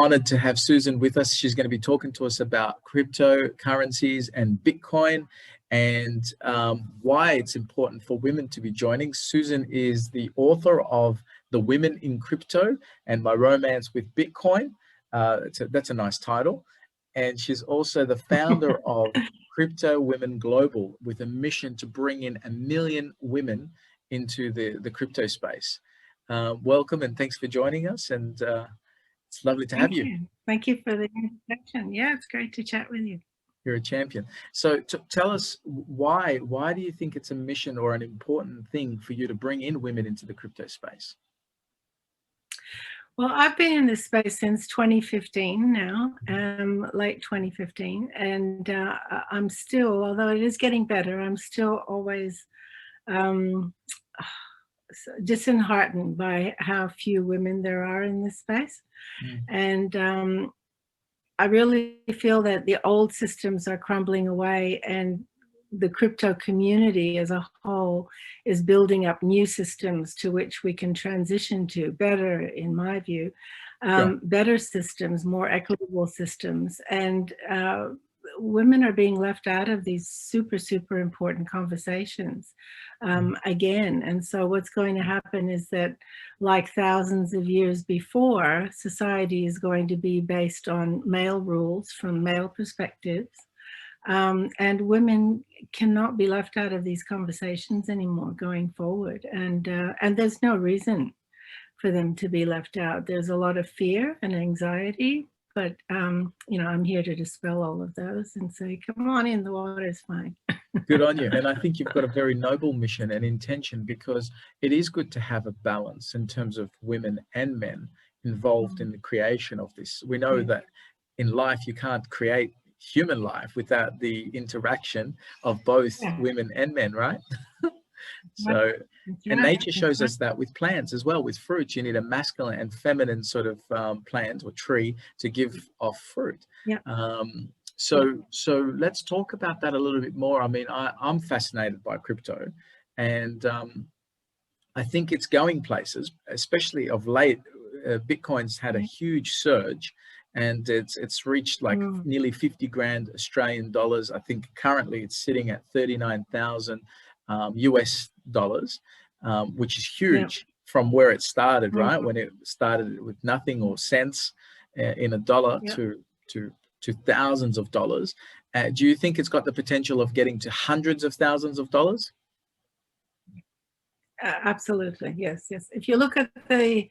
honored to have Susan with us. She's going to be talking to us about cryptocurrencies and Bitcoin, and why it's important for women to be joining. Susan is the author of The Women in Crypto and My Romance with Bitcoin. That's a nice title. And she's also the founder of Crypto Women Global, with a mission to bring in 1 million women into the crypto space. Welcome, and thanks for joining us. And it's lovely to have you. Thank you for the introduction. Yeah, it's great to chat with you. You're a champion. So tell us why do you think it's a mission or an important thing for you to bring in women into the crypto space? Well, I've been in this space since 2015 now, late 2015, and I'm still, although it is getting better, I'm still always disheartened by how few women there are in this space. And I really feel that the old systems are crumbling away, and the crypto community as a whole is building up new systems to which we can transition to better, in my view, better systems, more equitable systems. And women are being left out of these super, super important conversations again. And so what's going to happen is that, like thousands of years before, society is going to be based on male rules from male perspectives. And women cannot be left out of these conversations anymore going forward. And there's no reason for them to be left out. There's a lot of fear and anxiety, but you know, I'm here to dispel all of those and say, come on in, the water is fine. Good on you. And I think you've got a very noble mission and intention, because it is good to have a balance in terms of women and men involved in the creation of this. We know that in life you can't create human life without the interaction of both women and men, right? So, and nature shows us that with plants as well. With fruits, you need a masculine and feminine sort of plant or tree to give off fruit. So let's talk about that a little bit more. I mean, I'm fascinated by crypto, and I think it's going places, especially of late. Bitcoin's had a huge surge, and it's reached like nearly 50 grand Australian dollars. I think currently it's sitting at 39,000 US dollars, which is huge from where it started, right? When it started with nothing or cents in a dollar to thousands of dollars. Do you think it's got the potential of getting to hundreds of thousands of dollars? Absolutely, yes. If you look at the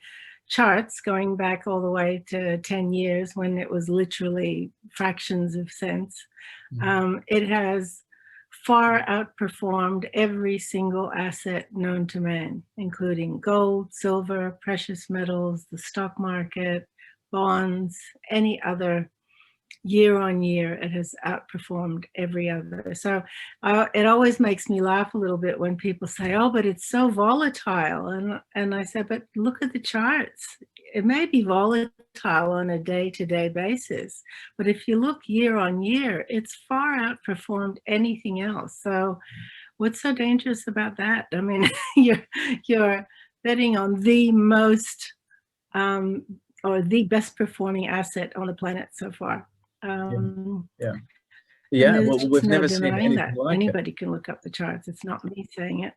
charts going back all the way to 10 years when it was literally fractions of cents, it has far outperformed every single asset known to man, including gold, silver, precious metals, the stock market, bonds, any other. Year on year, it has outperformed every other. So it always makes me laugh a little bit when people say, oh, but it's so volatile. And I said, but look at the charts. It may be volatile on a day-to-day basis, but if you look year on year, it's far outperformed anything else. So what's so dangerous about that? I mean, you're betting on the most or the best performing asset on the planet so far. Well, we've never seen anything like Anybody can look up the charts. It's not me saying it.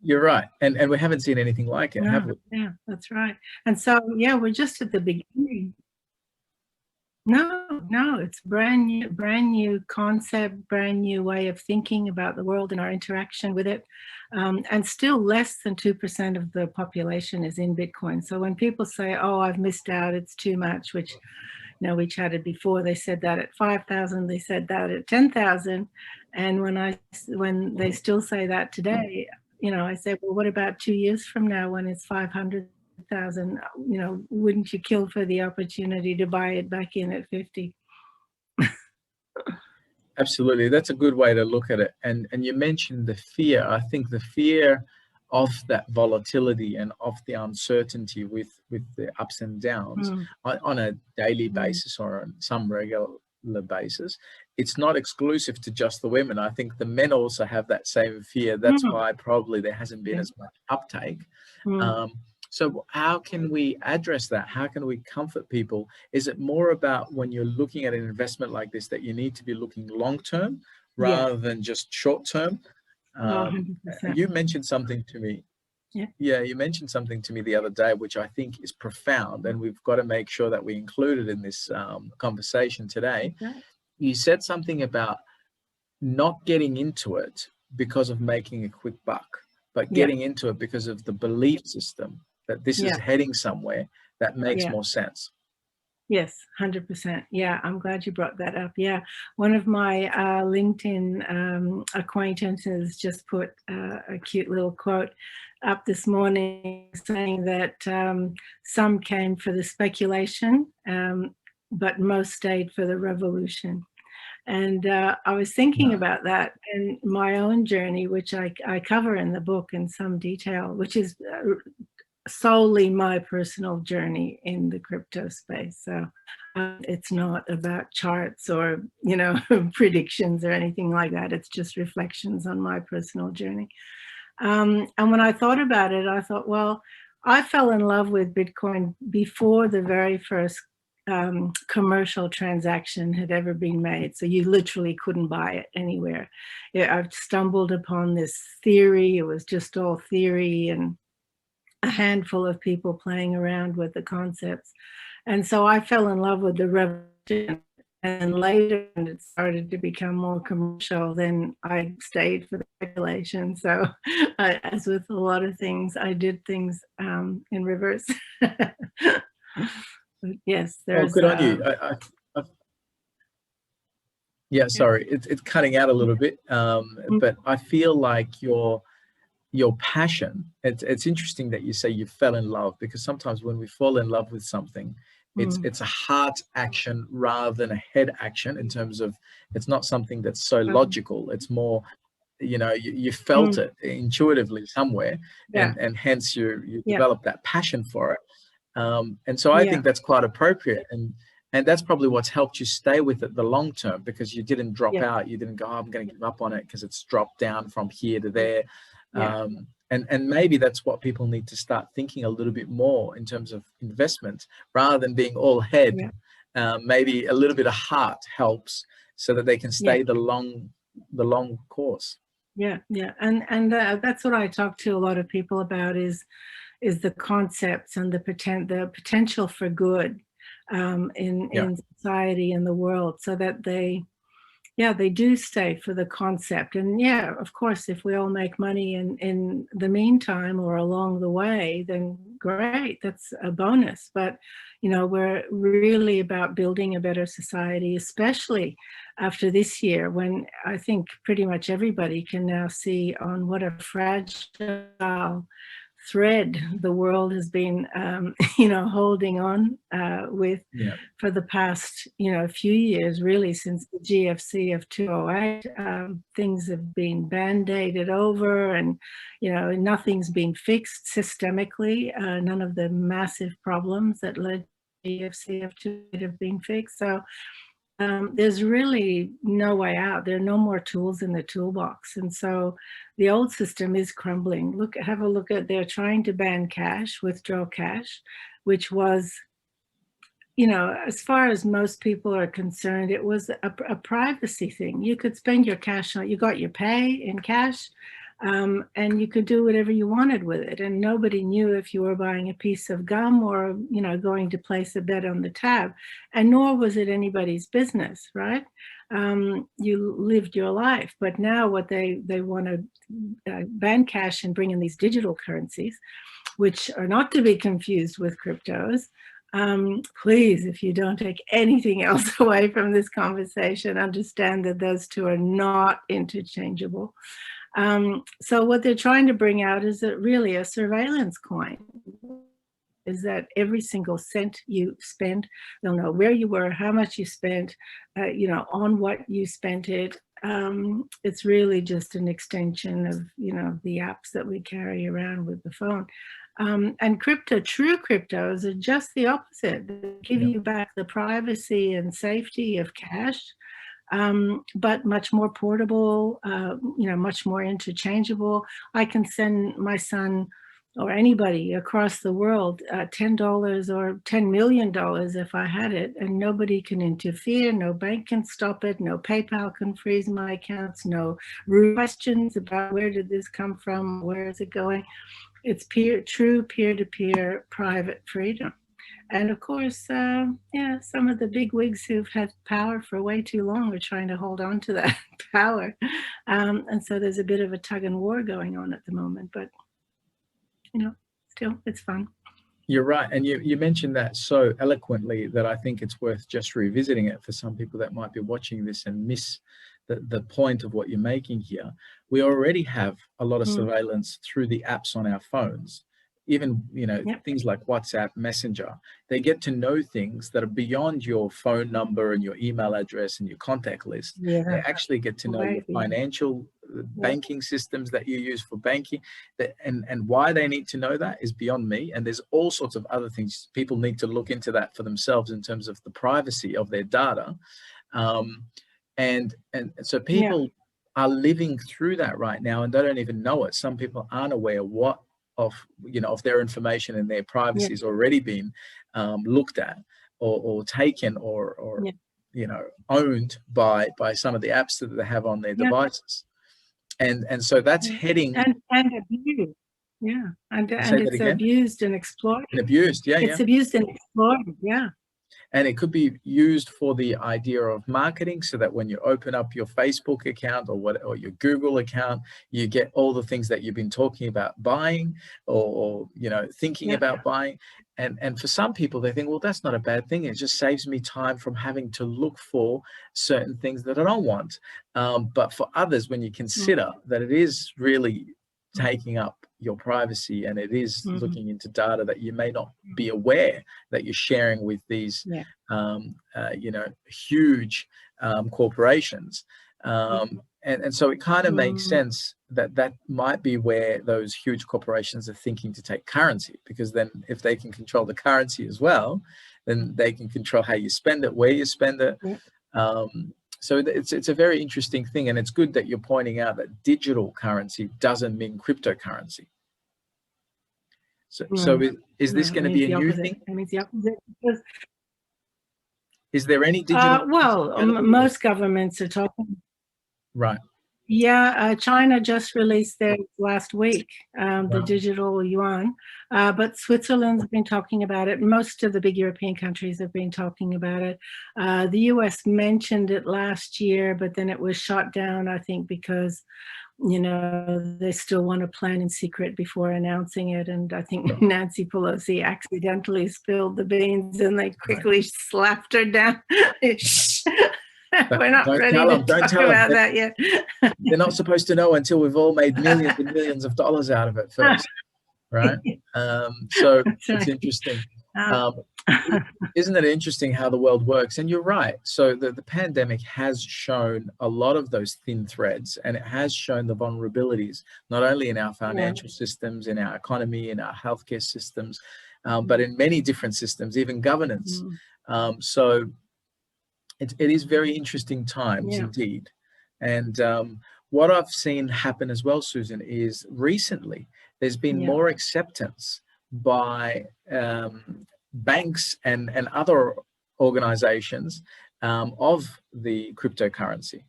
You're right, and we haven't seen anything like it, have we? Yeah, that's right. And so, we're just at the beginning. No, it's brand new concept, brand new way of thinking about the world and our interaction with it. And still less than 2% of the population is in Bitcoin. So when people say, oh, I've missed out, it's too much, which, we chatted before, they said that at 5,000, they said that at 10,000. And when they still say that today, I say, well, what about 2 years from now when it's 500,000? Wouldn't you kill for the opportunity to buy it back in at 50? Absolutely. That's a good way to look at it. And you mentioned the fear. I think the fear of that volatility and of the uncertainty with the ups and downs on a daily basis or on some regular basis, it's not exclusive to just the women. I think the men also have that same fear. That's why probably there hasn't been as much uptake. So how can we address that? How can we comfort people? Is it more about when you're looking at an investment like this that you need to be looking long term Yes. rather than just short term? 100%. You mentioned something to me. Yeah, you mentioned something to me the other day, which I think is profound, and we've got to make sure that we include it in this conversation today. Okay. You said something about not getting into it because of making a quick buck, but getting into it because of the belief system that this is heading somewhere that makes more sense. Yes, 100%. Yeah, I'm glad you brought that up. Yeah, one of my LinkedIn acquaintances just put a cute little quote up this morning saying that some came for the speculation, but most stayed for the revolution. And I was thinking about that in my own journey, which I cover in the book in some detail, which is solely my personal journey in the crypto space. So it's not about charts or, you know, predictions or anything like that. It's just reflections on my personal journey. And when I thought about it, I thought, well, I fell in love with Bitcoin before the very first commercial transaction had ever been made. So you literally couldn't buy it anywhere. I've stumbled upon this theory. It was just all theory and a handful of people playing around with the concepts. And so I fell in love with the revolution. And later, when it started to become more commercial, then I stayed for the speculation. So, as with a lot of things, I did things in reverse. But yes, there's. Good on you. Yeah, sorry, it's cutting out a little bit, but I feel like your passion. It's interesting that you say you fell in love, because sometimes when we fall in love with something, it's a heart action rather than a head action, in terms of it's not something that's so logical. It's more, you know, you felt it intuitively somewhere, and hence you developed that passion for it. And so I think that's quite appropriate, and that's probably what's helped you stay with it the long term, because you didn't drop out. You didn't go, oh, I'm going to give up on it because it's dropped down from here to there. And maybe that's what people need to start thinking a little bit more in terms of investment, rather than being all head. Maybe a little bit of heart helps, so that they can stay the long course. And that's what I talk to a lot of people about, is the concepts and the potential for good in society and the world, so that they do stay for the concept. And of course, if we all make money in the meantime or along the way, then great, that's a bonus. But, you know, we're really about building a better society, especially after this year, when I think pretty much everybody can now see on what a fragile thread the world has been holding on with for the past few years, really, since the GFC of 2008. Things have been band-aided over, and nothing's been fixed systemically. None of the massive problems that led to GFC of 2008 have been fixed. So there's really no way out. There are no more tools in the toolbox. And so the old system is crumbling. Have a look at, they're trying to ban cash, withdraw cash, which was, as far as most people are concerned, it was a privacy thing. You could spend your cash on, you got your pay in cash, and you could do whatever you wanted with it. And nobody knew if you were buying a piece of gum or, going to place a bet on the tab. And nor was it anybody's business, right? You lived your life. But now what they want to ban cash and bring in these digital currencies, which are not to be confused with cryptos. Please, if you don't take anything else away from this conversation, understand that those two are not interchangeable. So what they're trying to bring out is really a surveillance coin. Is that every single cent you spend, they'll know where you were, how much you spent, on what you spent it. It's really just an extension of, the apps that we carry around with the phone. And true cryptos are just the opposite. They give you back the privacy and safety of cash, but much more portable, much more interchangeable. I can send my son or anybody across the world, $10 or $10 million if I had it, and nobody can interfere, no bank can stop it, no PayPal can freeze my accounts, no rude questions about where did this come from, where is it going. It's true peer-to-peer private freedom. And of course, yeah, some of the big wigs who've had power for way too long are trying to hold on to that power. And so there's a bit of a tug and war going on at the moment, but you know, still, it's fun. You're right. And you mentioned that so eloquently that I think it's worth just revisiting it for some people that might be watching this and miss the point of what you're making here. We already have a lot of surveillance through the apps on our phones. Even, things like WhatsApp, Messenger, they get to know things that are beyond your phone number and your email address and your contact list. Yeah. They actually get to know your financial banking systems that you use for banking. And why they need to know that is beyond me. And there's all sorts of other things. People need to look into that for themselves in terms of the privacy of their data. And so people are living through that right now, and they don't even know it. Some people aren't aware of their information and their privacy has already been looked at or taken or owned by some of the apps that they have on their devices. And so that's heading and abused. Yeah. And it's abused and exploited. It's abused and exploited, And it could be used for the idea of marketing, so that when you open up your Facebook account or your Google account, you get all the things that you've been talking about buying or thinking about buying. And for some people, they think, well, that's not a bad thing. It just saves me time from having to look for certain things that I don't want. But for others, when you consider that it is really taking up your privacy, and it is looking into data that you may not be aware that you're sharing with these huge corporations, and so it kind of makes sense that might be where those huge corporations are thinking to take currency, because then if they can control the currency as well, then they can control how you spend it, where you spend it. So it's a very interesting thing, and it's good that you're pointing out that digital currency doesn't mean cryptocurrency. So is this going to be a new thing? It means the opposite. Is there any digital? Most governments are talking. Right. Yeah, China just released theirs last week, the digital yuan, but Switzerland's been talking about it. Most of the big European countries have been talking about it. The US mentioned it last year, but then it was shot down, I think, because they still want to plan in secret before announcing it. And I think Nancy Pelosi accidentally spilled the beans and they quickly slapped her down. We're not ready to talk about that yet. They're not supposed to know until we've all made millions and millions of dollars out of it first, right? So it's interesting. Isn't it interesting how the world works? And you're right. So the pandemic has shown a lot of those thin threads, and it has shown the vulnerabilities, not only in our financial systems, in our economy, in our healthcare systems, but in many different systems, even governance. So it is very interesting times indeed. And what I've seen happen as well, Susan, is recently there's been more acceptance by banks and other organizations of the cryptocurrency.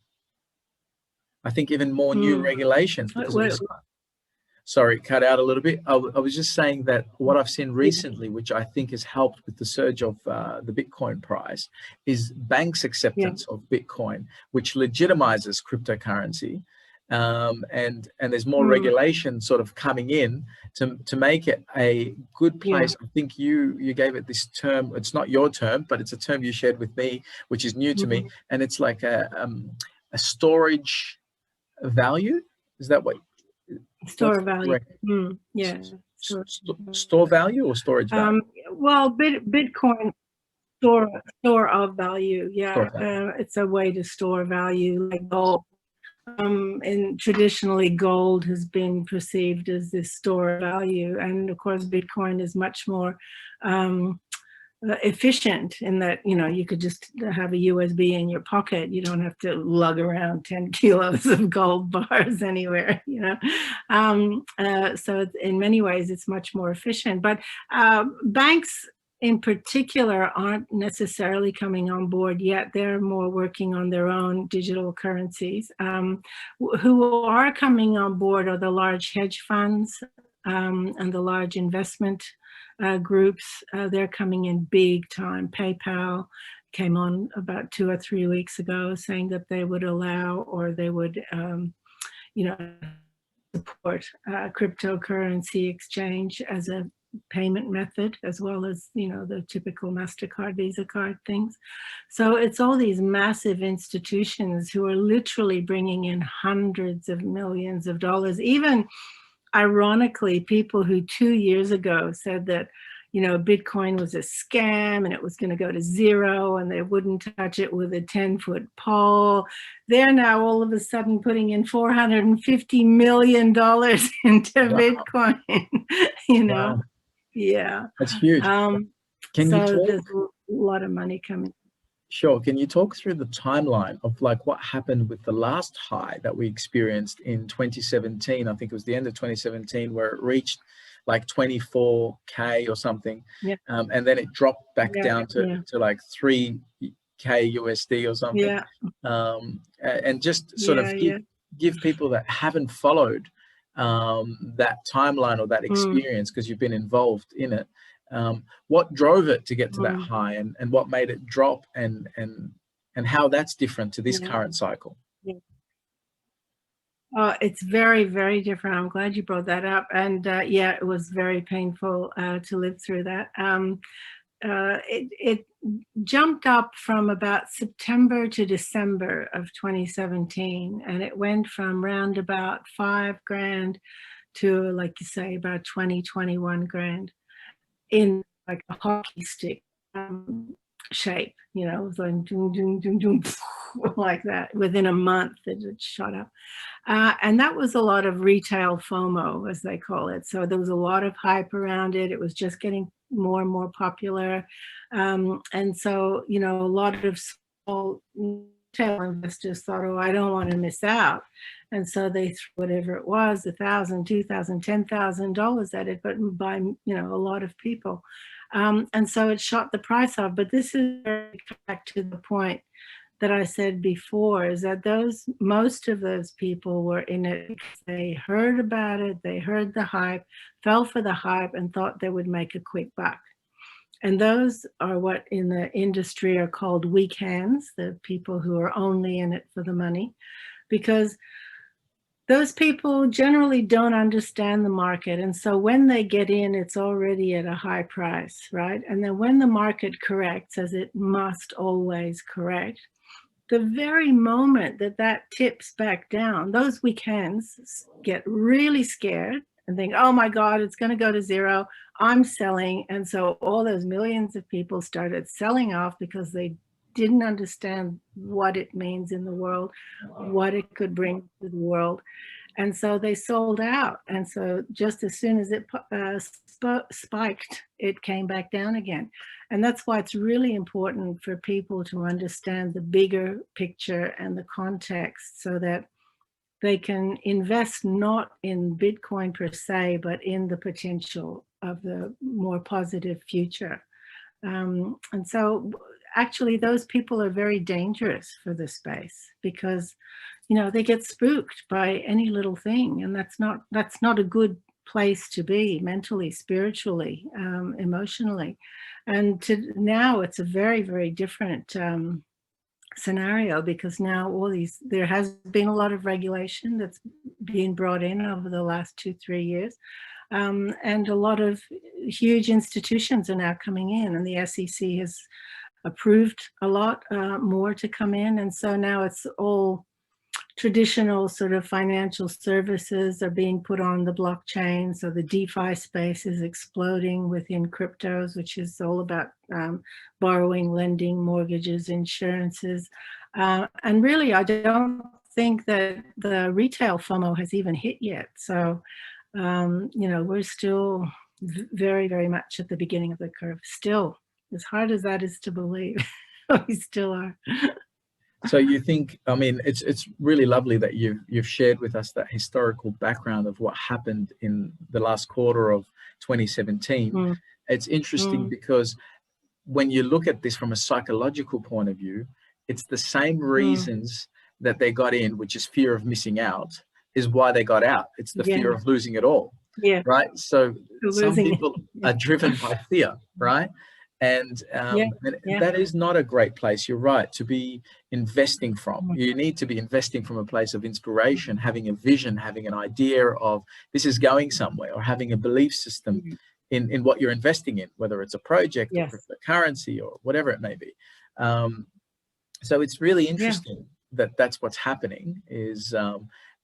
I think even more new regulations. Sorry, cut out a little bit. I was just saying that what I've seen recently, which I think has helped with the surge of the Bitcoin price, is banks' acceptance of Bitcoin, which legitimizes cryptocurrency. And there's more regulation sort of coming in to make it a good place. I think you gave it this term. It's not your term, but it's a term you shared with me, which is new to me. And it's like a storage value. Is that what? Store value. Store value or storage value? Well, Bitcoin store of value. It's a way to store value, like gold. And traditionally gold has been perceived as this store of value, and of course Bitcoin is much more efficient in that, you know, you could just have a USB in your pocket. You don't have to lug around 10 kilos of gold bars anywhere, you know. So in many ways, it's much more efficient. But banks in particular aren't necessarily coming on board yet. They're more working on their own digital currencies. Who are coming on board are the large hedge funds and the large investment groups. They're coming in big time. PayPal came on about 2 or 3 weeks ago saying that they would allow, or they would, you know, support cryptocurrency exchange as a payment method, as well as, you know, the typical MasterCard, Visa card things. So it's all these massive institutions who are literally bringing in hundreds of millions of dollars. Even ironically, people who 2 years ago said that, you know, Bitcoin was a scam and it was going to go to zero and they wouldn't touch it with a 10-foot pole, they're now all of a sudden putting in $450 million into Bitcoin, you know? Wow. Yeah. That's huge. Can you So talk? there's a lot of money coming. Sure. Can you talk through the timeline of like what happened with the last high that we experienced in 2017? I think it was the end of 2017 where it reached like 24K or something. Yeah. And then it dropped back down to like 3K USD or something. And just sort of give people that haven't followed that timeline or that experience, because you've been involved in it. What drove it to get to that high, and what made it drop, and how that's different to this current cycle? It's very, very different. I'm glad you brought that up. And yeah, it was very painful to live through that. It jumped up from about September to December of 2017, and it went from round about 5 grand to, like you say, about 21 grand in like a hockey stick shape, you know, it was like doom, doom, doom, doom, like that. Within a month, it shot up. And that was a lot of retail FOMO, as they call it. So there was a lot of hype around it. It was just getting more and more popular. And so, you know, a lot of small retail investors thought, oh, I don't want to miss out. And so they threw whatever it was, $1,000, $2,000, $10,000 at it, but by, you know, a lot of people. And so it shot the price up. But this is back to the point that I said before, is that most of those people were in it because they heard about it, they heard the hype, fell for the hype, and thought they would make a quick buck. And those are what in the industry are called weak hands, the people who are only in it for the money, because those people generally don't understand the market. And so when they get in, it's already at a high price, right? And then when the market corrects, as it must always correct, the very moment that that tips back down, those weak hands get really scared and think, oh my God, it's going to go to zero. I'm selling. And so all those millions of people started selling off because they didn't understand what it means in the world, what it could bring to the world. And so they sold out. And so just as soon as it spiked, it came back down again. And that's why it's really important for people to understand the bigger picture and the context, so that they can invest not in Bitcoin per se, but in the potential of the more positive future. And so actually those people are very dangerous for the space, because, you know, they get spooked by any little thing, and that's not a good place to be mentally, spiritually, emotionally. And now it's a very, very different scenario, because now there has been a lot of regulation that's been brought in over the last 2-3 years. And a lot of huge institutions are now coming in, and the SEC has approved a lot more to come in. And so now it's all traditional sort of financial services are being put on the blockchain. So the DeFi space is exploding within cryptos, which is all about borrowing, lending, mortgages, insurances. And really, I don't think that the retail FOMO has even hit yet. So, you know, we're still very, very much at the beginning of the curve still. as hard as that is to believe. We still are. So you think, I mean, it's really lovely that you've shared with us that historical background of what happened in the last quarter of 2017. Mm. It's interesting because when you look at this from a psychological point of view, it's the same reasons that they got in, which is fear of missing out, is why they got out. It's the fear of losing it all. Yeah. Right. So some Losing people are driven by fear, right? And that is not a great place, you're right, to be investing from. You need to be investing from a place of inspiration, having a vision, having an idea of this is going somewhere, or having a belief system in what you're investing in, whether it's a project or cryptocurrency or whatever it may be. So it's really interesting that that's what's happening, is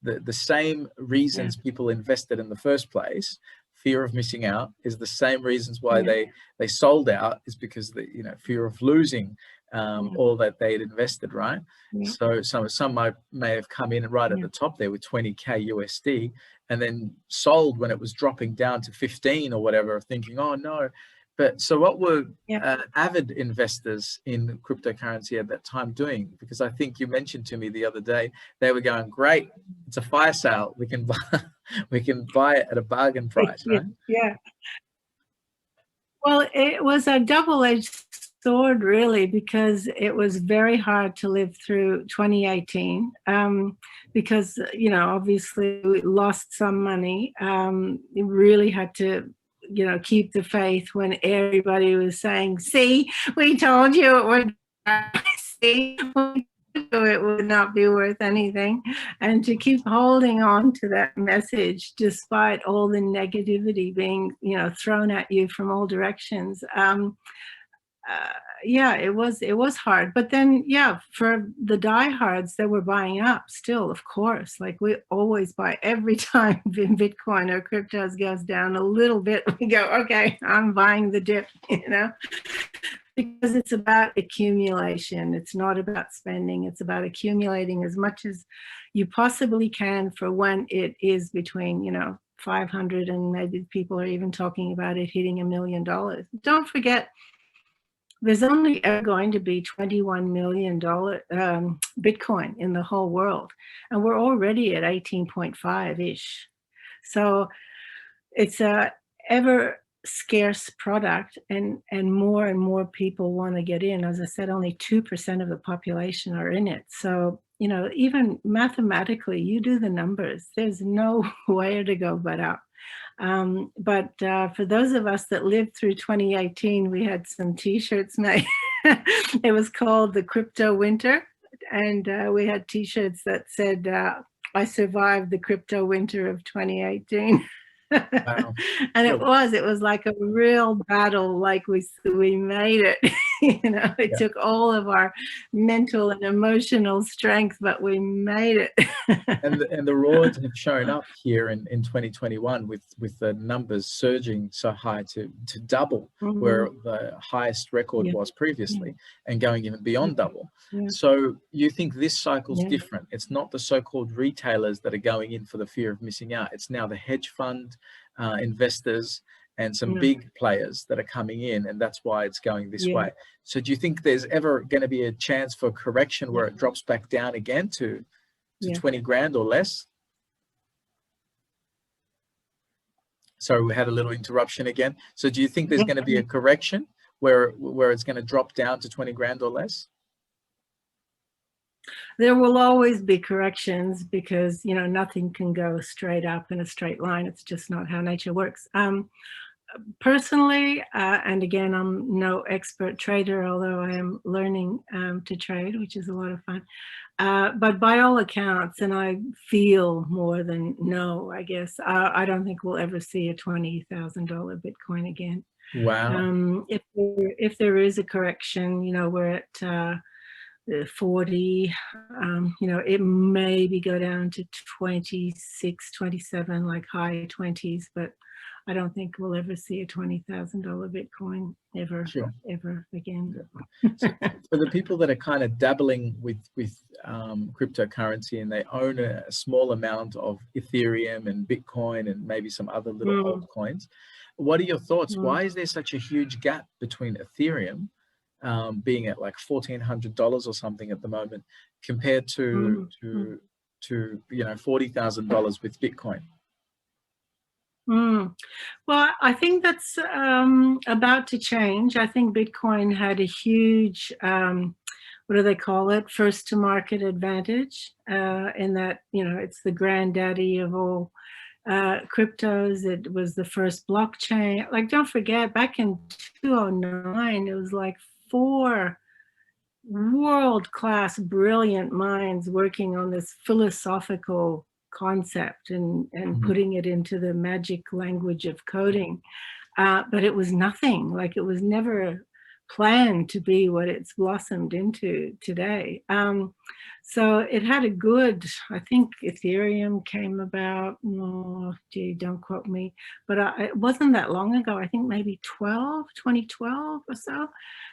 the same reasons people invested in the first place. Fear of missing out is the same reasons why they sold out, is because the fear of losing all that they'd invested, right? So some may have come in right at the top there with 20k USD and then sold when it was dropping down to 15 or whatever, thinking, oh no. But so what were avid investors in cryptocurrency at that time doing? Because I think you mentioned to me the other day, they were going, great, it's a fire sale, we can buy it at a bargain price, right? Yeah. Well, it was a double-edged sword, really, because it was very hard to live through 2018 because, obviously we lost some money. You really had to, keep the faith when everybody was saying, see, we told you it would, see, it would not be worth anything, and to keep holding on to that message despite all the negativity being thrown at you from all directions. It was hard, but then for the diehards that were buying up still, of course, like we always buy every time Bitcoin or cryptos goes down a little bit, we go, okay, I'm buying the dip, because it's about accumulation. It's not about spending. It's about accumulating as much as you possibly can for when it is between 500 and maybe people are even talking about it hitting $1 million. Don't forget, there's only ever going to be $21 million Bitcoin in the whole world. And we're already at 18.5-ish. So it's a ever scarce product, and more people want to get in. As I said, only 2% of the population are in it. So, even mathematically, you do the numbers, there's no way to go but up. But for those of us that lived through 2018, we had some t-shirts made. It was called the Crypto Winter. And we had t-shirts that said, I survived the crypto winter of 2018. Wow. And it was like a real battle, like we made it. It took all of our mental and emotional strength, but we made it. and the rewards have shown up here in 2021 with the numbers surging so high to double where the highest record was previously, and going even beyond double. So you think this cycle's different? It's not the so-called retailers that are going in for the fear of missing out. It's now the hedge fund investors and some big players that are coming in, and that's why it's going this way. So do you think there's ever going to be a chance for correction where it drops back down again to 20 grand or less? Sorry, we had a little interruption again. So do you think there's going to be a correction where it's going to drop down to 20 grand or less? There will always be corrections because, nothing can go straight up in a straight line. It's just not how nature works. Personally, and again, I'm no expert trader, although I am learning to trade, which is a lot of fun. But by all accounts, and I feel more than know, I guess, I don't think we'll ever see a $20,000 Bitcoin again. Wow. If there is a correction, we're at 40, it maybe go down to 26, 27, like high 20s, but I don't think we'll ever see a $20,000 Bitcoin ever again. So for the people that are kind of dabbling with cryptocurrency and they own a small amount of Ethereum and Bitcoin and maybe some other little altcoins, what are your thoughts? Why is there such a huge gap between Ethereum being at like $1,400 or something at the moment compared to $40,000 with Bitcoin? Well, I think that's about to change. I think Bitcoin had a huge, what do they call it? First to market advantage, in that, it's the granddaddy of all cryptos. It was the first blockchain. Like, don't forget, back in 2009, it was like 4 world-class brilliant minds working on this philosophical concept and putting it into the magic language of coding. But it was nothing. Like, it was never planned to be what it's blossomed into today. So it had a good, I think Ethereum came about, don't quote me, but it wasn't that long ago. I think maybe 2012 or so.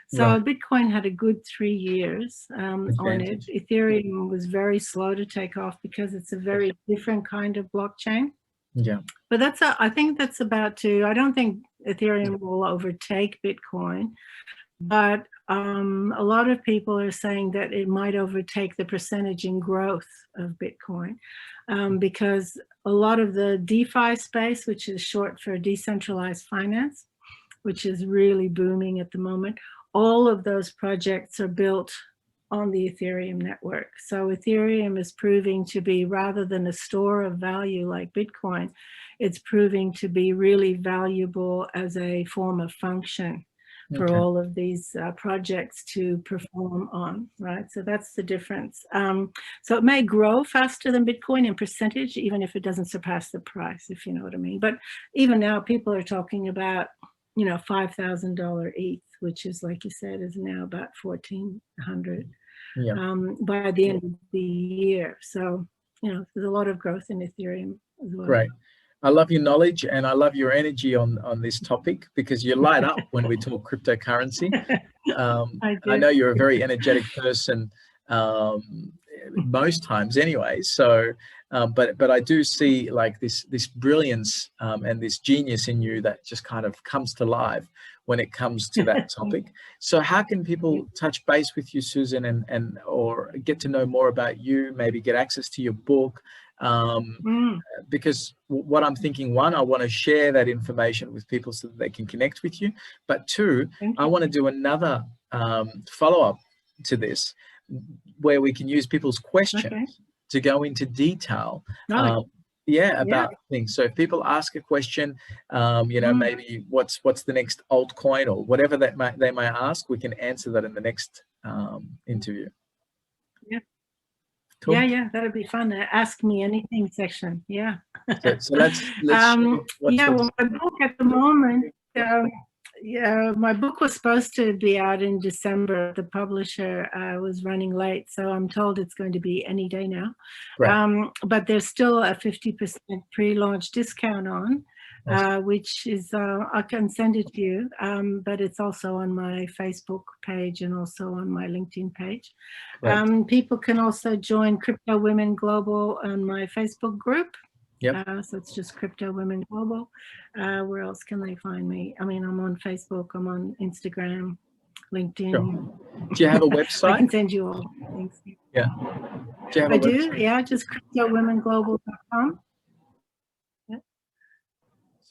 So Right. Bitcoin had a good 3 years on it. Ethereum was very slow to take off because it's a very different kind of blockchain. Yeah. But I think that's about to, I don't think Ethereum will overtake Bitcoin, but a lot of people are saying that it might overtake the percentage in growth of Bitcoin, because a lot of the DeFi space, which is short for decentralized finance, which is really booming at the moment, all of those projects are built on the Ethereum network. So Ethereum is proving to be, rather than a store of value like Bitcoin, it's proving to be really valuable as a form of function for all of these projects to perform on, right? So that's the difference. So it may grow faster than Bitcoin in percentage, even if it doesn't surpass the price, if you know what I mean. But even now, people are talking about, $5,000 ETH, which is, like you said, is now about 1,400 by the end of the year. So, there's a lot of growth in Ethereum as well. Right. I love your knowledge and I love your energy on this topic, because you light up when we talk cryptocurrency. I know you're a very energetic person, most times anyway. So, but I do see like this brilliance and this genius in you that just kind of comes to life when it comes to that topic. So how can people touch base with you, Susan, and or get to know more about you, maybe get access to your book? Because what I'm thinking, one, I want to share that information with people so that they can connect with you. But two, I want to do another follow-up to this where we can use people's questions to go into detail. About things. So if people ask a question, maybe what's the next altcoin or whatever that they might ask, we can answer that in the next interview. Cool. Yeah, that'd be fun. Ask me anything section. Yeah. So let's well, my book at the moment, my book was supposed to be out in December. The publisher was running late, so I'm told it's going to be any day now. Right. But there's still a 50% pre-launch discount on. Which is, I can send it to you, but it's also on my Facebook page and also on my LinkedIn page. Right. People can also join Crypto Women Global on my Facebook group. So it's just Crypto Women Global. Where else can they find me? I mean, I'm on Facebook, I'm on Instagram, LinkedIn. Sure. Do you have a website? I can send you all things. Yeah. Do you have a website? Yeah, just cryptowomenglobal.com.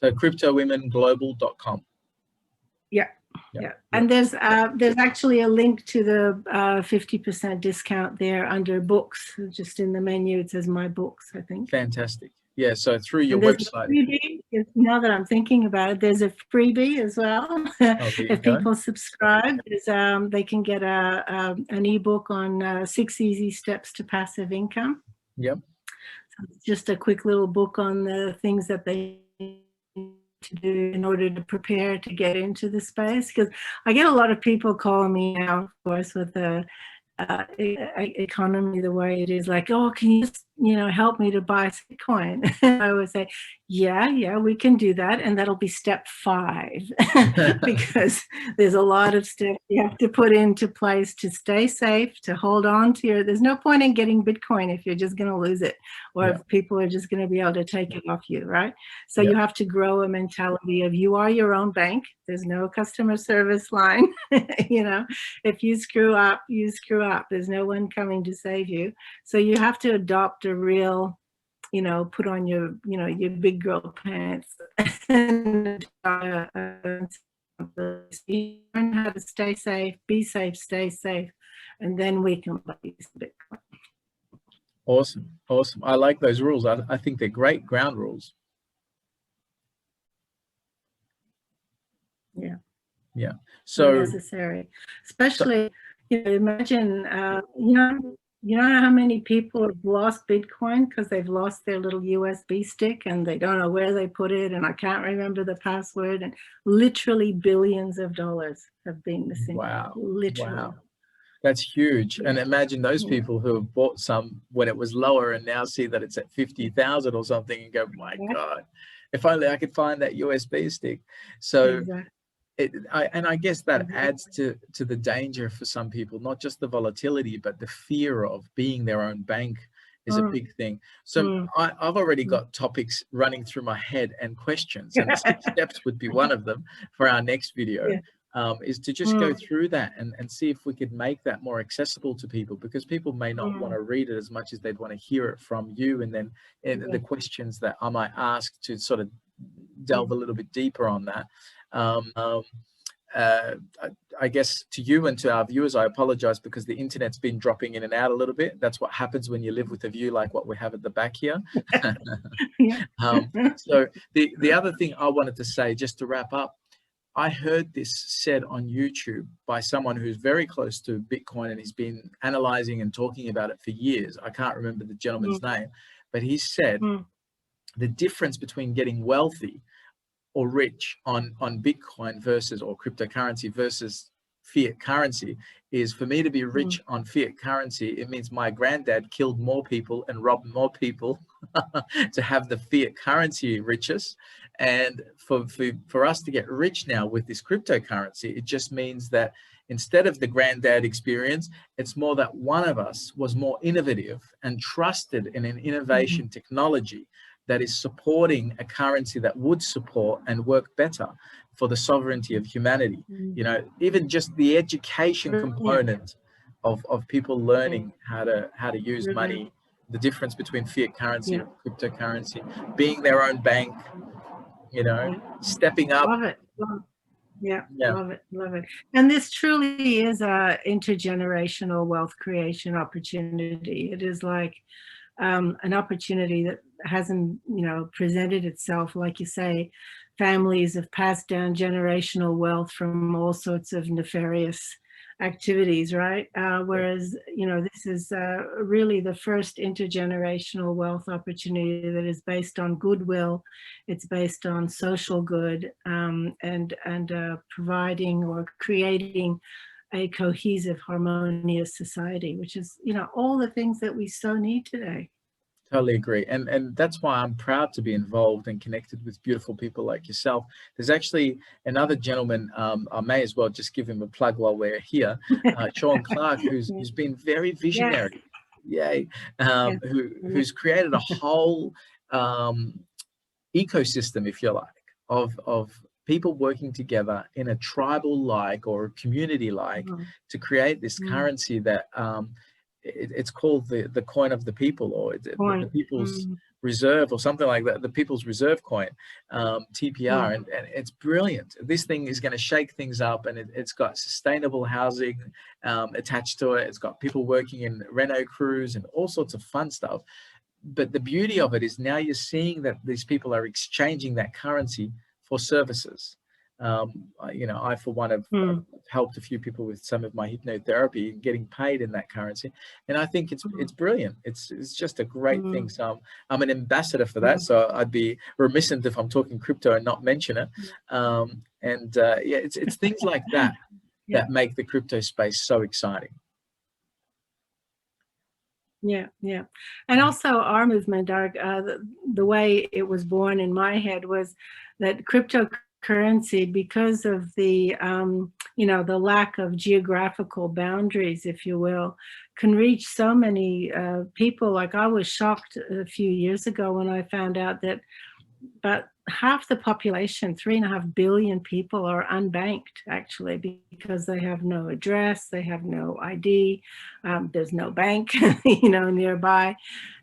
So cryptowomenglobal.com. Yeah. And there's actually a link to the 50% discount there under books. Just in the menu, it says my books, I think. Fantastic. Yeah, so through your website. Now that I'm thinking about it, there's a freebie as well. If people subscribe, they can get an ebook on 6 easy steps to passive income. Yep. So it's just a quick little book on the things that they to do in order to prepare to get into the space, because I get a lot of people calling me now, of course, with the economy the way it is, like, oh, can you just help me to buy Bitcoin? I would say, yeah, we can do that. And that'll be step 5 because there's a lot of steps you have to put into place to stay safe, to hold on to there's no point in getting Bitcoin if you're just going to lose it, or if people are just going to be able to take it off you, right? So you have to grow a mentality of you are your own bank. There's no customer service line. If you screw up, you screw up. There's no one coming to save you. So you have to adopt a real, put on your, your big girl pants and learn how to stay safe, be safe, stay safe, and then we can use Bitcoin. Awesome. I like those rules. I think they're great ground rules. Yeah. So necessary, especially, imagine, you know how many people have lost Bitcoin because they've lost their little USB stick and they don't know where they put it, and I can't remember the password, and literally billions of dollars have been missing. Wow. Literally. Wow. That's huge. And imagine those people who have bought some when it was lower and now see that it's at 50,000 or something and go, my God, if only I could find that USB stick. So I guess that adds to the danger for some people, not just the volatility, but the fear of being their own bank is a big thing. So I've already got topics running through my head and questions, and the 6 steps would be one of them for our next video, is to just go through that and see if we could make that more accessible to people, because people may not want to read it as much as they'd want to hear it from you, and then the questions that I might ask to sort of delve a little bit deeper on that. I guess to you and to our viewers, I apologize because the internet's been dropping in and out a little bit. That's what happens when you live with a view like what we have at the back here. So the other thing I wanted to say, just to wrap up, I heard this said on YouTube by someone who's very close to Bitcoin, and he's been analyzing and talking about it for years. I can't remember the gentleman's name, but he said the difference between getting wealthy or rich on Bitcoin versus, or cryptocurrency versus fiat currency, is for me to be rich on fiat currency, it means my granddad killed more people and robbed more people to have the fiat currency riches. And for us to get rich now with this cryptocurrency, it just means that instead of the granddad experience, it's more that one of us was more innovative and trusted in an innovation technology that is supporting a currency that would support and work better for the sovereignty of humanity. Even just the education component of people learning how to use money, the difference between fiat currency and cryptocurrency, being their own bank, stepping up. Love it. Love it. And this truly is a intergenerational wealth creation opportunity. It is like an opportunity that hasn't, presented itself. Like you say, families have passed down generational wealth from all sorts of nefarious activities, right? Whereas, this is really the first intergenerational wealth opportunity that is based on goodwill. It's based on social good, and providing or creating a cohesive, harmonious society, which is, all the things that we so need today. Totally agree. And that's why I'm proud to be involved and connected with beautiful people like yourself. There's actually another gentleman, I may as well just give him a plug while we're here, Sean Clark, who's been very visionary. Who's created a whole ecosystem, if you like, of people working together in a tribal-like or community-like to create this currency that it's called the coin of the people, or the people's reserve, or something like that, the people's reserve coin, TPR, and it's brilliant. This thing is going to shake things up, and it's got sustainable housing attached to it. It's got people working in Renault crews and all sorts of fun stuff. But the beauty of it is now you're seeing that these people are exchanging that currency for services. I for one have helped a few people with some of my hypnotherapy and getting paid in that currency, and I think it's brilliant. It's just a great thing. So I'm an ambassador for that. So I'd be remiss if I'm talking crypto and not mention it. It's things like that that make the crypto space so exciting. Yeah, yeah. And also our movement, the way it was born in my head was that cryptocurrency, because of the, the lack of geographical boundaries, if you will, can reach so many people. Like I was shocked a few years ago when I found out that about half the population, 3.5 billion people, are unbanked actually because they have no address, they have no ID, there's no bank, nearby.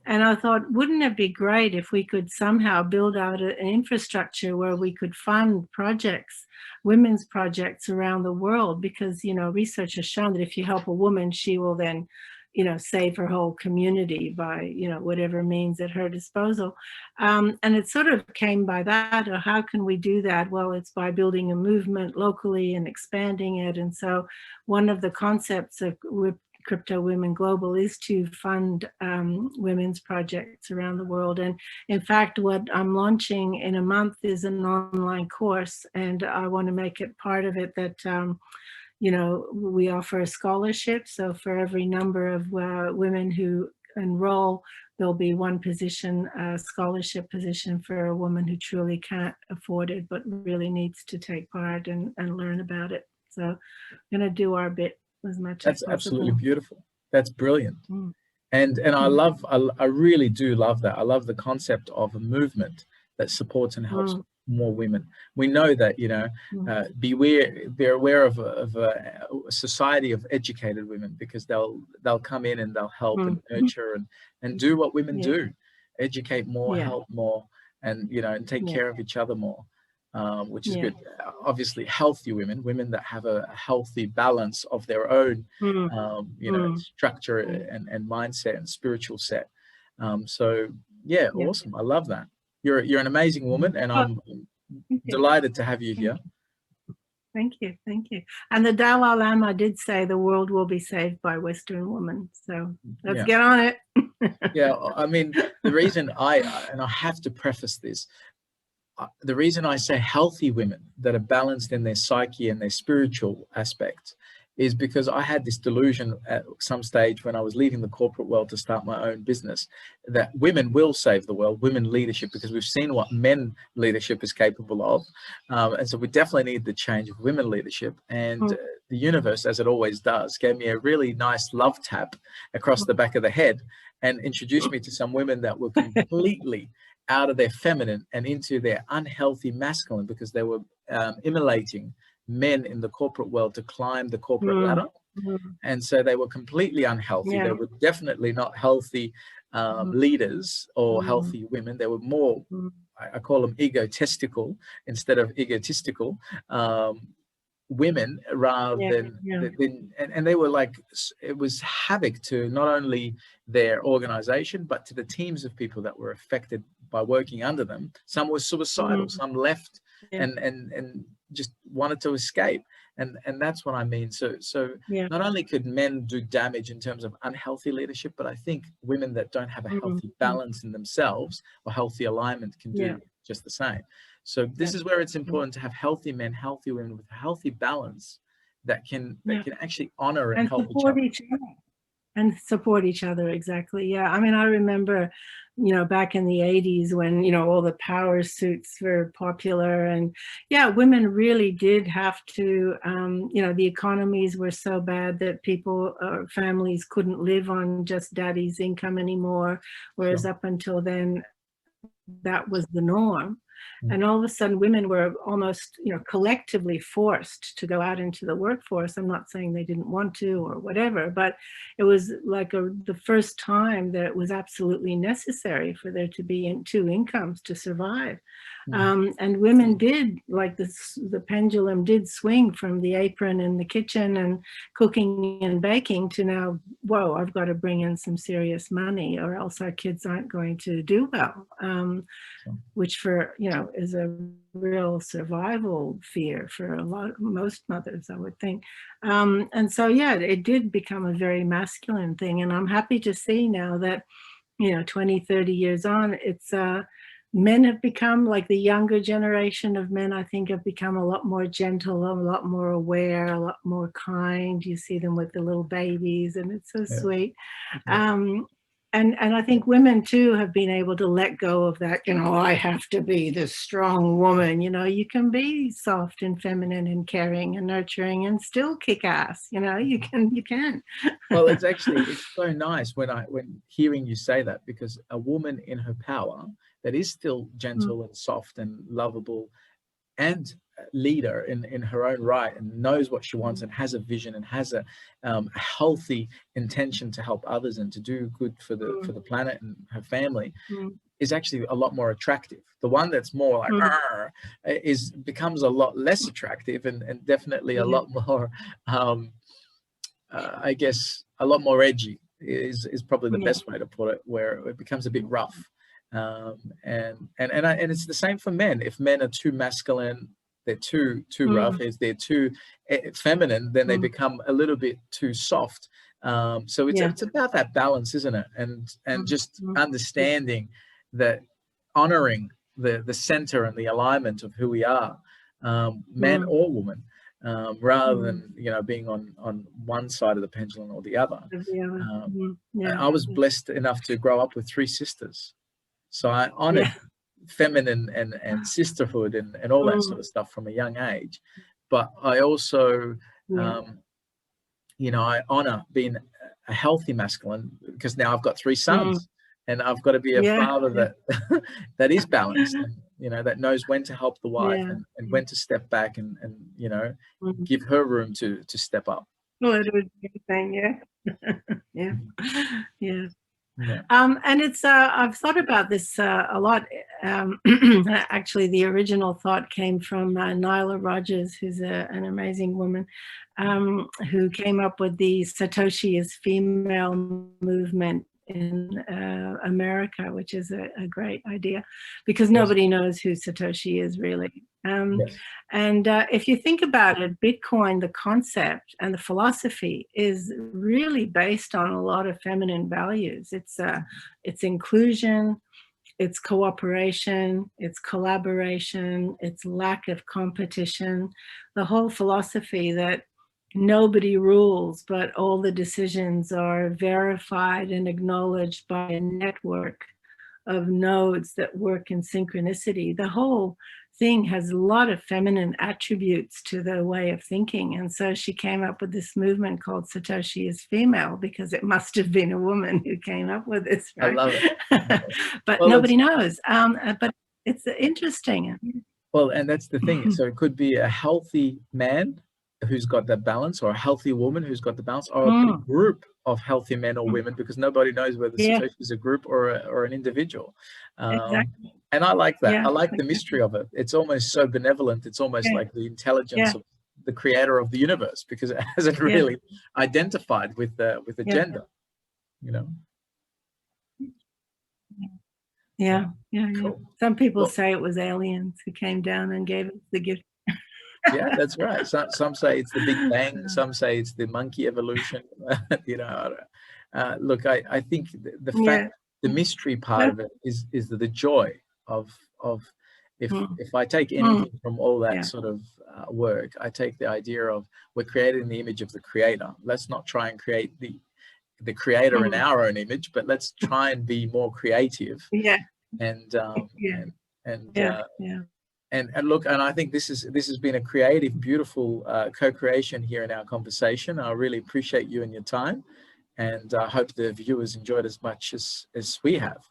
And I thought, wouldn't it be great if we could somehow build out an infrastructure where we could fund projects, women's projects around the world? Because, research has shown that if you help a woman, she will then save her whole community by, whatever means at her disposal. And it sort of came by that, or how can we do that? Well, it's by building a movement locally and expanding it. And so one of the concepts of Crypto Women Global is to fund women's projects around the world. And in fact, what I'm launching in a month is an online course, and I want to make it part of it that we offer a scholarship. So for every number of women who enroll, there'll be one position, a scholarship position for a woman who truly can't afford it, but really needs to take part and learn about it. So I'm going to do our bit as much as possible. That's absolutely beautiful. That's brilliant. Mm. And I really do love that. I love the concept of a movement that supports and helps more women. We know that, be aware of a society of educated women, because they'll come in and they'll help and nurture and do what women do, educate more, help more, and, and take care of each other more. Which is good. Obviously, healthy women that have a healthy balance of their own, structure and mindset and spiritual set. Awesome. I love that. You're an amazing woman, and I'm delighted to have you here. Thank you. And the Dalai Lama did say the world will be saved by Western women. So let's get on it. Yeah, I mean, the reason I have to preface this, the reason I say healthy women that are balanced in their psyche and their spiritual aspects is because I had this delusion at some stage when I was leaving the corporate world to start my own business, that women will save the world, women leadership, because we've seen what men leadership is capable of. And so we definitely need the change of women leadership. And the universe, as it always does, gave me a really nice love tap across the back of the head and introduced me to some women that were completely out of their feminine and into their unhealthy masculine, because they were emulating men in the corporate world to climb the corporate ladder. And so they were completely unhealthy. They were definitely not healthy leaders or healthy women. They were more, I call them egotistical instead of egotistical women, rather than and they were like, it was havoc to not only their organization but to the teams of people that were affected by working under them. Some were suicidal, some left and just wanted to escape, and that's what I mean. So not only could men do damage in terms of unhealthy leadership, but I think women that don't have a healthy balance in themselves or healthy alignment can do just the same. So this is where it's important to have healthy men, healthy women with a healthy balance that can actually honor and help each other. And support each other. Exactly. Yeah. I mean, I remember, back in the 80s when, all the power suits were popular, and women really did have to, the economies were so bad that people or families couldn't live on just daddy's income anymore. Whereas up until then, that was the norm. And all of a sudden women were almost, collectively forced to go out into the workforce. I'm not saying they didn't want to or whatever, but it was like the first time that it was absolutely necessary for there to be two incomes to survive. And women did, like the pendulum did swing from the apron in the kitchen and cooking and baking to now, whoa, I've got to bring in some serious money or else our kids aren't going to do well, which for, is a real survival fear for most mothers, I would think. And so, it did become a very masculine thing. And I'm happy to see now that, 20, 30 years on, it's men have become, like the younger generation of men, I think, have become a lot more gentle, a lot more aware, a lot more kind. You see them with the little babies, and it's so sweet. And I think women too have been able to let go of that, I have to be this strong woman. You can be soft and feminine and caring and nurturing and still kick ass. You can. Well, it's so nice when hearing you say that, because a woman in her power that is still gentle and soft and lovable and leader in her own right, and knows what she wants and has a vision and has a healthy intention to help others and to do good for the planet and her family, is actually a lot more attractive. The one that's more like becomes a lot less attractive, and definitely a lot more I guess a lot more edgy is probably the best way to put it, where it becomes a bit rough. And it's the same for men. If men are too masculine, they're too rough. If they're too feminine, then they become a little bit too soft. So it's about that balance, isn't it? And just understanding that, honoring the center and the alignment of who we are, man or woman, rather than being on one side of the pendulum or the other. I was blessed enough to grow up with 3 sisters. So I honored feminine and sisterhood and all that sort of stuff from a young age. But I also, I honor being a healthy masculine, because now I've got 3 sons and I've got to be a father that that is balanced, and, that knows when to help the wife and when to step back and give her room to step up. Well, it would be the thing, and it's I've thought about this a lot. Actually, the original thought came from Nyla Rogers, who's an amazing woman, who came up with the Satoshi is female movement in America, which is a great idea, because nobody knows who Satoshi is really. And if you think about it, Bitcoin, the concept and the philosophy, is really based on a lot of feminine values. It's inclusion, it's cooperation, it's collaboration, it's lack of competition. The whole philosophy that nobody rules, but all the decisions are verified and acknowledged by a network of nodes that work in synchronicity. The whole thing has a lot of feminine attributes to the way of thinking. And so she came up with this movement called Satoshi is Female, because it must have been a woman who came up with this, right? I love it. But nobody knows. But it's interesting. Well, and that's the thing. So it could be a healthy man who's got that balance, or a healthy woman who's got the balance, or a big group of healthy men or women, because nobody knows whether Satoshi is a group or an individual. Exactly. And I like that. I like the mystery of it. It's almost so benevolent. It's almost like the intelligence of the creator of the universe, because it hasn't really identified with the gender, Cool. Some people say it was aliens who came down and gave us the gift. Yeah, that's right. Some say it's the Big Bang. Some say it's the monkey evolution. Look, I think the fact, the mystery part of it is the joy of if I take anything from all that sort of work, I take the idea of we're created in the image of the creator. Let's not try and create the creator in our own image, but let's try and be more creative. And look, and I think this has been a creative, beautiful co-creation here in our conversation. I really appreciate you and your time, and I hope the viewers enjoyed as much as we have.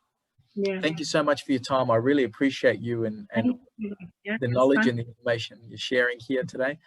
Thank you so much for your time. I really appreciate you and the knowledge and the information you're sharing here today.